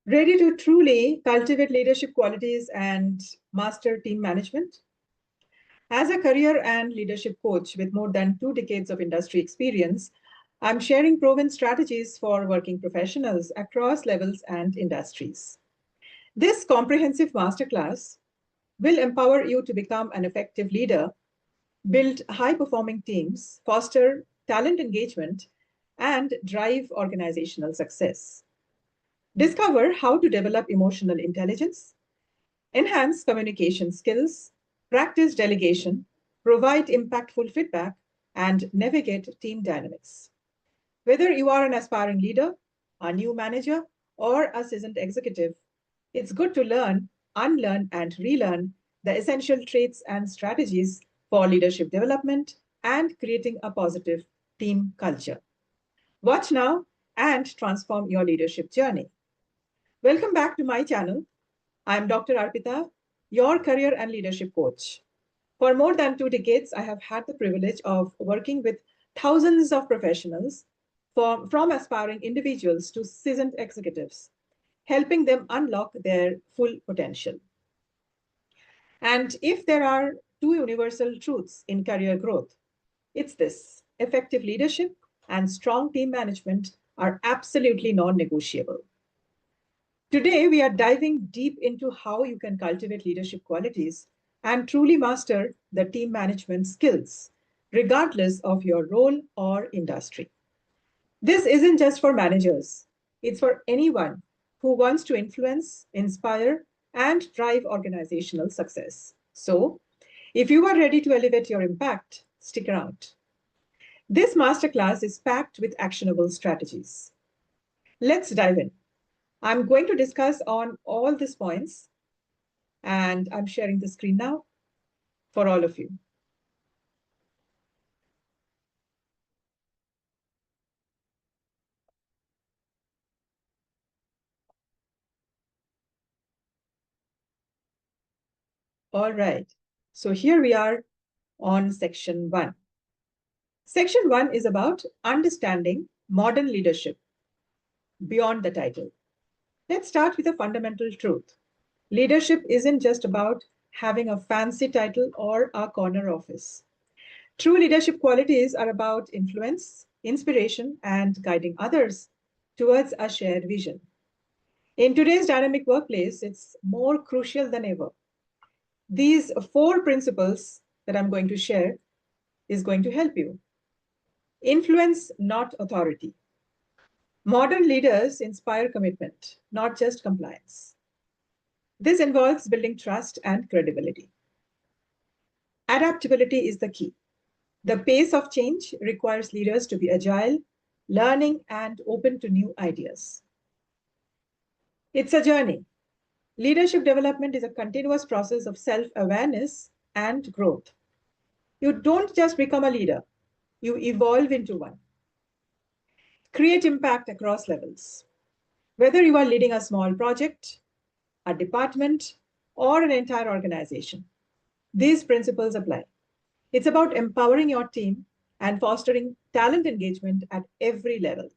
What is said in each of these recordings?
Ready to truly cultivate leadership qualities and master team management? As a career and leadership coach with more than 2 decades of industry experience, I'm sharing proven strategies for working professionals across levels and industries. This comprehensive masterclass will empower you to become an effective leader, build high performing teams, foster talent engagement, and drive organizational success. Discover how to develop emotional intelligence, enhance communication skills, practice delegation, provide impactful feedback, and navigate team dynamics. Whether you are an aspiring leader, a new manager, or a seasoned executive, it's good to learn, unlearn, and relearn the essential traits and strategies for leadership development and creating a positive team culture. Watch now and transform your leadership journey. Welcome back to my channel. I'm Dr. Arpita, your career and leadership coach. For more than 2 decades, I have had the privilege of working with thousands of professionals, from aspiring individuals to seasoned executives, helping them unlock their full potential. And if there are two universal truths in career growth, it's this: effective leadership and strong team management are absolutely non negotiable. Today, we are diving deep into how you can cultivate leadership qualities and truly master the team management skills, regardless of your role or industry. This isn't just for managers, it's for anyone who wants to influence, inspire, and drive organizational success. So, if you are ready to elevate your impact, stick around. This masterclass is packed with actionable strategies. Let's dive in. I'm going to discuss on all these points, and I'm sharing the screen now for all of you. All right. So here we are on section 1. Section 1 is about understanding modern leadership beyond the title. Let's start with a fundamental truth. Leadership isn't just about having a fancy title or a corner office. True leadership qualities are about influence, inspiration, and guiding others towards a shared vision. In today's dynamic workplace, it's more crucial than ever. These 4 principles that I'm going to share is going to help you. Influence, not authority. Modern leaders inspire commitment, not just compliance. This involves building trust and credibility. Adaptability is the key. The pace of change requires leaders to be agile, learning, and open to new ideas. It's a journey. Leadership development is a continuous process of self awareness and growth. You don't just become a leader, you evolve into one. Create impact across levels. Whether you are leading a small project, a department, or an entire organization, these principles apply. It's about empowering your team and fostering talent engagement at every level.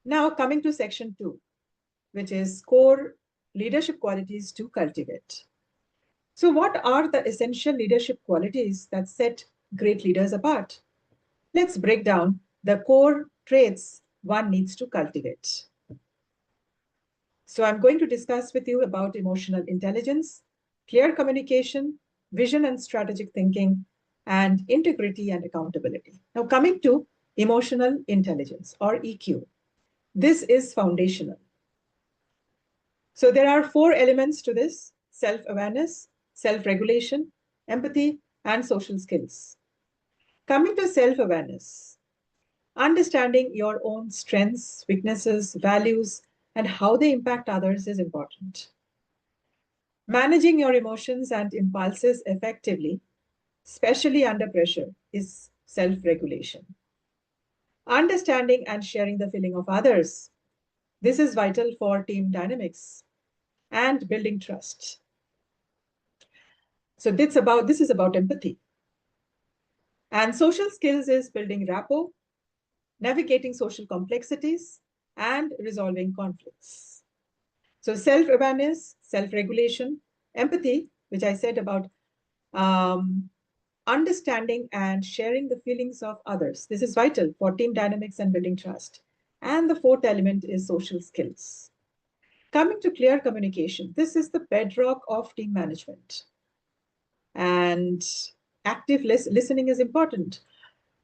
Now, coming to section 2, which is core leadership qualities to cultivate. So, what are the essential leadership qualities that set great leaders apart? Let's break down the core traits one needs to cultivate. So, I'm going to discuss with you about emotional intelligence, clear communication, vision and strategic thinking, and integrity and accountability. Now, coming to emotional intelligence or EQ, this is foundational. So, there are 4 elements to this: self awareness, self regulation, empathy, and social skills. Coming to self awareness, understanding your own strengths, weaknesses, values, and how they impact others is important. Managing your emotions and impulses effectively, especially under pressure, is self regulation. Understanding and sharing the feeling of others. This is vital for team dynamics and building trust. So this is about empathy. And social skills is building rapport, navigating social complexities, and resolving conflicts. So self-awareness, self-regulation, empathy, which I said about um, understanding and sharing the feelings of others. This is vital for team dynamics and building trust. And the fourth element is social skills. Coming to clear communication, this is the bedrock of team management. And active listening is important.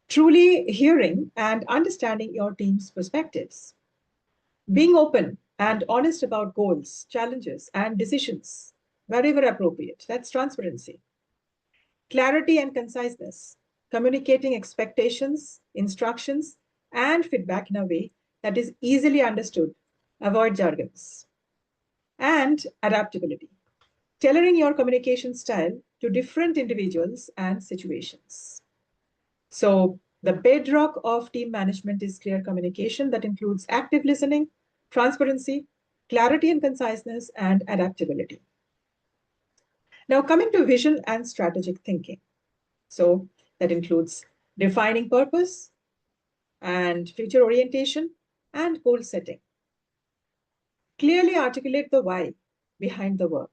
Truly hearing and understanding your team's perspectives. Being open and honest about goals, challenges, and decisions, wherever appropriate. That's transparency. Clarity and conciseness, communicating expectations, instructions, and feedback in a way that is easily understood. Avoid jargons. And adaptability, tailoring your communication style to different individuals and situations. So, the bedrock of team management is clear communication that includes active listening, transparency, clarity and conciseness, and adaptability. Now, coming to vision and strategic thinking. So, that includes defining purpose and future orientation and goal setting. Clearly articulate the why behind the work.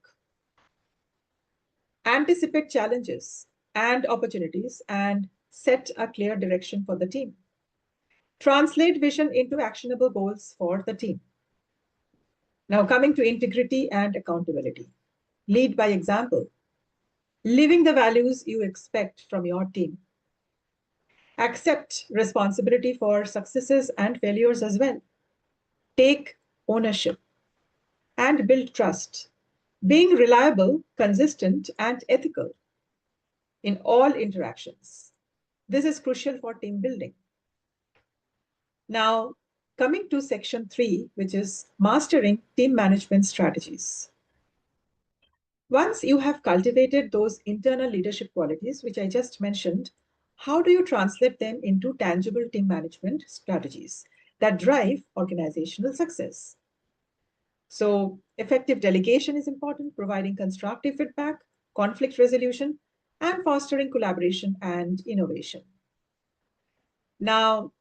Anticipate challenges and opportunities and set a clear direction for the team. Translate vision into actionable goals for the team. Now, coming to integrity and accountability. Lead by example, living the values you expect from your team. Accept responsibility for successes and failures as well. Take ownership and build trust. Being reliable, consistent, and ethical in all interactions. This is crucial for team building. Now, coming to section 3, which is mastering team management strategies. Once you have cultivated those internal leadership qualities, which I just mentioned, how do you translate them into tangible team management strategies that drive organizational success? So, effective delegation is important, providing constructive feedback, conflict resolution, and fostering collaboration and innovation. Now,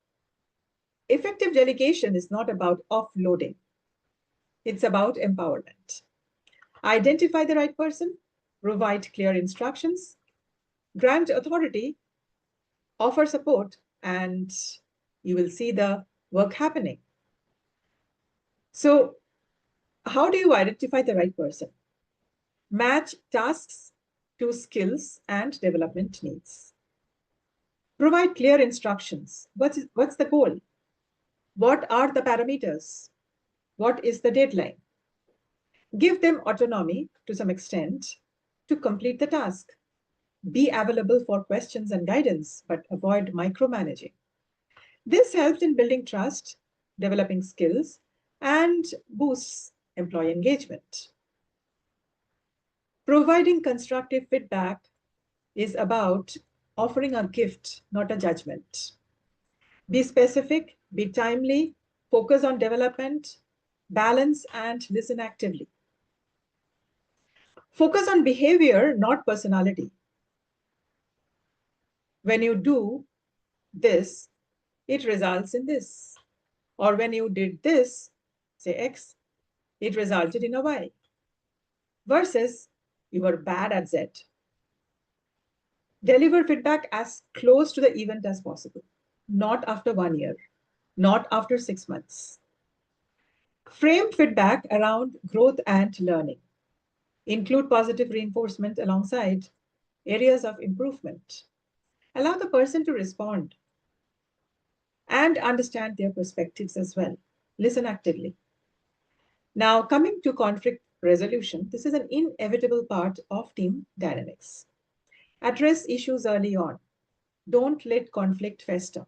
effective delegation is not about offloading, it's about empowerment. Identify the right person, provide clear instructions, grant authority, offer support, and you will see the work happening. So, how do you identify the right person? Match tasks to skills and development needs. Provide clear instructions. What's the goal? What are the parameters? What is the deadline? Give them autonomy to some extent to complete the task. Be available for questions and guidance, but avoid micromanaging. This helps in building trust, developing skills, and boosts employee engagement. Providing constructive feedback is about offering a gift, not a judgment. Be specific, be timely, focus on development, balance, and listen actively. Focus on behavior, not personality. When you do this, it results in this. Or when you did this, say X, it resulted in a Y. Versus, you were bad at Z. Deliver feedback as close to the event as possible, not after 1 year, not after 6 months. Frame feedback around growth and learning. Include positive reinforcement alongside areas of improvement. Allow the person to respond and understand their perspectives as well. Listen actively. Now, coming to conflict resolution, this is an inevitable part of team dynamics. Address issues early on. Don't let conflict fester.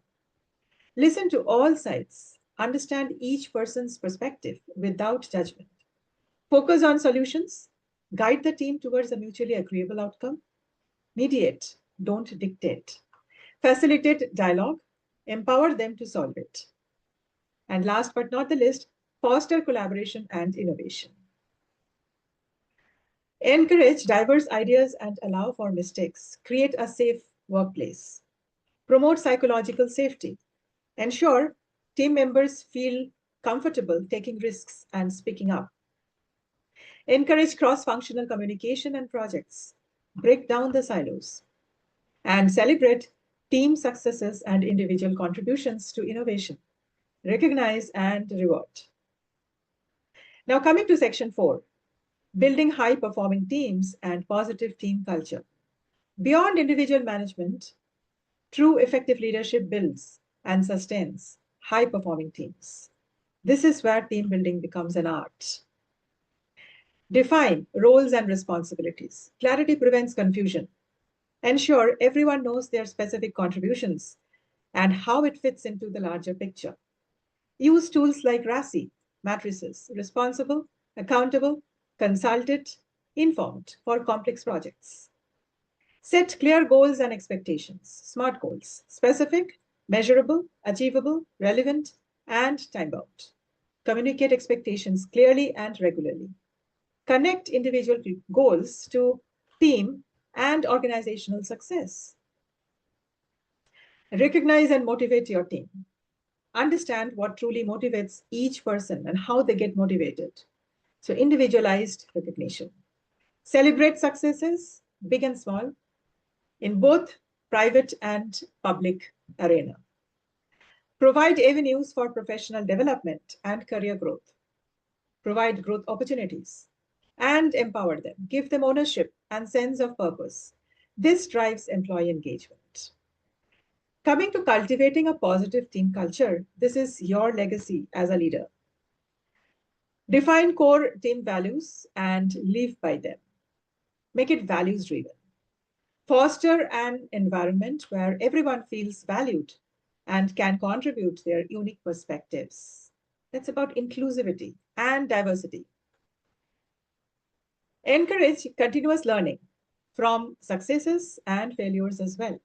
Listen to all sides. Understand each person's perspective without judgment. Focus on solutions. Guide the team towards a mutually agreeable outcome. Mediate, don't dictate. Facilitate dialogue. Empower them to solve it. And last but not the least, foster collaboration and innovation. Encourage diverse ideas and allow for mistakes. Create a safe workplace. Promote psychological safety. Ensure team members feel comfortable taking risks and speaking up. Encourage cross-functional communication and projects. Break down the silos. And celebrate team successes and individual contributions to innovation. Recognize and reward. Now, coming to section 4, building high-performing teams and positive team culture. Beyond individual management, true effective leadership builds and sustains high-performing teams. This is where team building becomes an art. Define roles and responsibilities. Clarity prevents confusion. Ensure everyone knows their specific contributions and how it fits into the larger picture. Use tools like RACI, matrices, responsible, accountable, consulted, informed for complex projects. Set clear goals and expectations, SMART goals, specific, measurable, achievable, relevant, and time-bound. Communicate expectations clearly and regularly. Connect individual goals to team and organizational success. Recognize and motivate your team. Understand what truly motivates each person and how they get motivated. So individualized recognition. Celebrate successes, big and small, in both private and public arena. Provide avenues for professional development and career growth. Provide growth opportunities and empower them. Give them ownership and sense of purpose. This drives employee engagement. Coming to cultivating a positive team culture, this is your legacy as a leader. Define core team values and live by them. Make it values driven. Foster an environment where everyone feels valued and can contribute their unique perspectives. That's about inclusivity and diversity. Encourage continuous learning from successes and failures as well.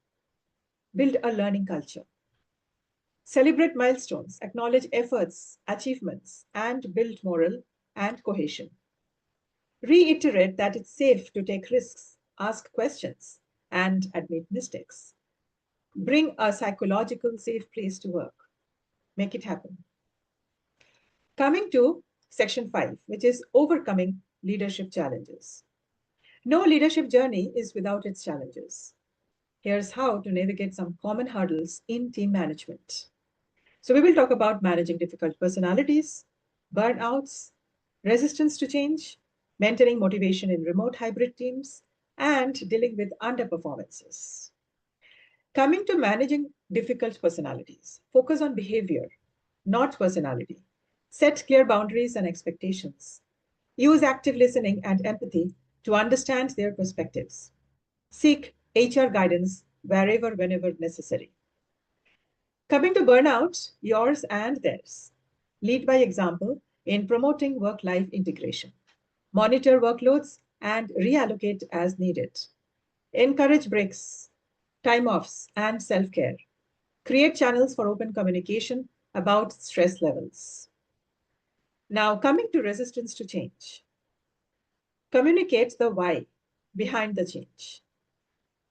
Build a learning culture. Celebrate milestones, acknowledge efforts, achievements, and build morale and cohesion. Reiterate that it's safe to take risks, ask questions, and admit mistakes. Bring a psychological safe place to work. Make it happen. Coming to section 5, which is overcoming leadership challenges. No leadership journey is without its challenges. Here's how to navigate some common hurdles in team management. So we will talk about managing difficult personalities, burnouts, resistance to change, maintaining motivation in remote hybrid teams, and dealing with underperformances. Coming to managing difficult personalities, focus on behavior, not personality. Set clear boundaries and expectations. Use active listening and empathy to understand their perspectives. Seek HR guidance wherever, whenever necessary. Coming to burnout, yours and theirs. Lead by example in promoting work-life integration. Monitor workloads and reallocate as needed. Encourage breaks, time offs, and self-care. Create channels for open communication about stress levels. Now, coming to resistance to change. Communicate the why behind the change.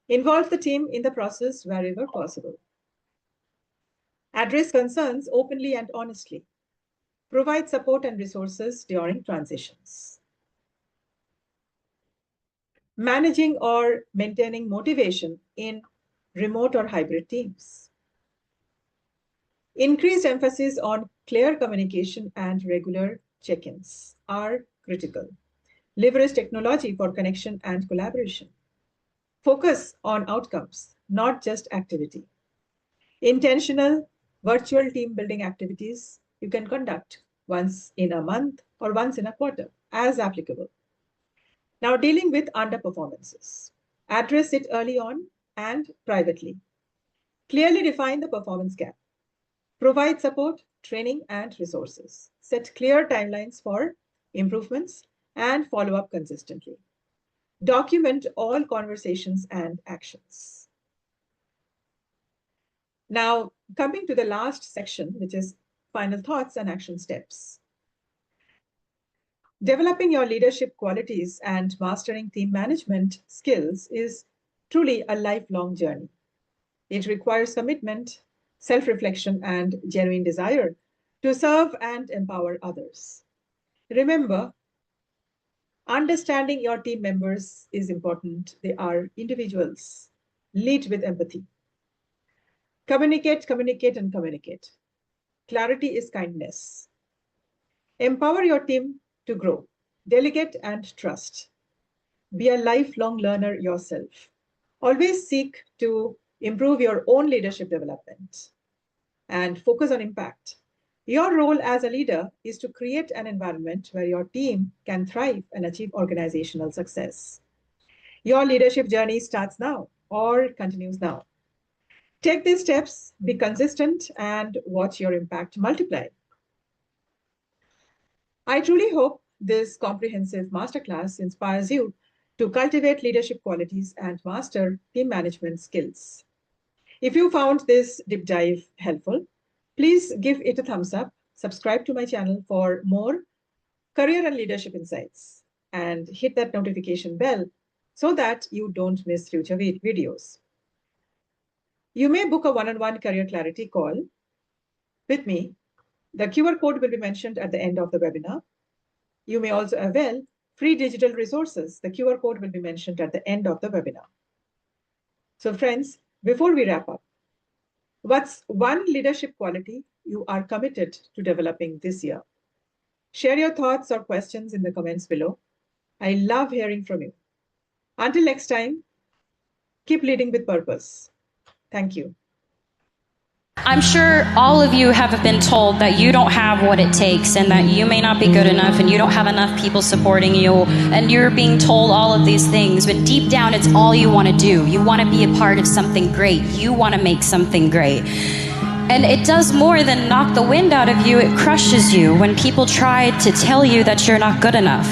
Involve the team in the process wherever possible. Address concerns openly and honestly. Provide support and resources during transitions. Managing or maintaining motivation in remote or hybrid teams. Increased emphasis on clear communication and regular check-ins are critical. Leverage technology for connection and collaboration. Focus on outcomes, not just activity. Intentional virtual team building activities you can conduct once in a month or once in a quarter as applicable. Now, dealing with underperformances. Address it early on and privately. Clearly define the performance gap. Provide support, training, and resources. Set clear timelines for improvements and follow up consistently. Document all conversations and actions. Now, coming to the last section, which is final thoughts and action steps. Developing your leadership qualities and mastering team management skills is truly a lifelong journey. It requires commitment, self-reflection, and genuine desire to serve and empower others. Remember, Understanding your team members is important. They are individuals. Lead with empathy. Communicate, communicate, and communicate. Clarity is kindness. Empower your team to grow. Delegate and trust. Be a lifelong learner yourself. Always seek to improve your own leadership development and focus on impact. Your role as a leader is to create an environment where your team can thrive and achieve organizational success. Your leadership journey starts now or continues now. Take these steps, be consistent, and watch your impact multiply. I truly hope this comprehensive masterclass inspires you to cultivate leadership qualities and master team management skills. If you found this deep dive helpful, please give it a thumbs up, subscribe to my channel for more career and leadership insights, and hit that notification bell so that you don't miss future videos. You may book a one-on-one career clarity call with me. The QR code will be mentioned at the end of the webinar. You may also avail free digital resources. The QR code will be mentioned at the end of the webinar. So friends, before we wrap up, what's one leadership quality you are committed to developing this year? Share your thoughts or questions in the comments below. I love hearing from you. Until next time, keep leading with purpose. Thank you. I'm sure all of you have been told that you don't have what it takes and that you may not be good enough and you don't have enough people supporting you and you're being told all of these things, but deep down it's all you want to do. You want to be a part of something great. You want to make something great. And it does more than knock the wind out of you. It crushes you when people try to tell you that you're not good enough.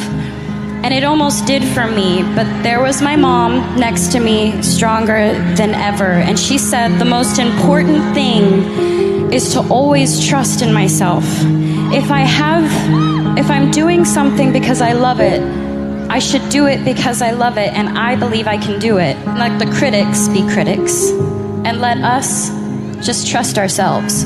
And it almost did for me, but there was my mom next to me, stronger than ever. And she said, the most important thing is to always trust in myself. If I'm doing something because I love it, I should do it because I love it, and I believe I can do it. Let the critics be critics, and let us just trust ourselves.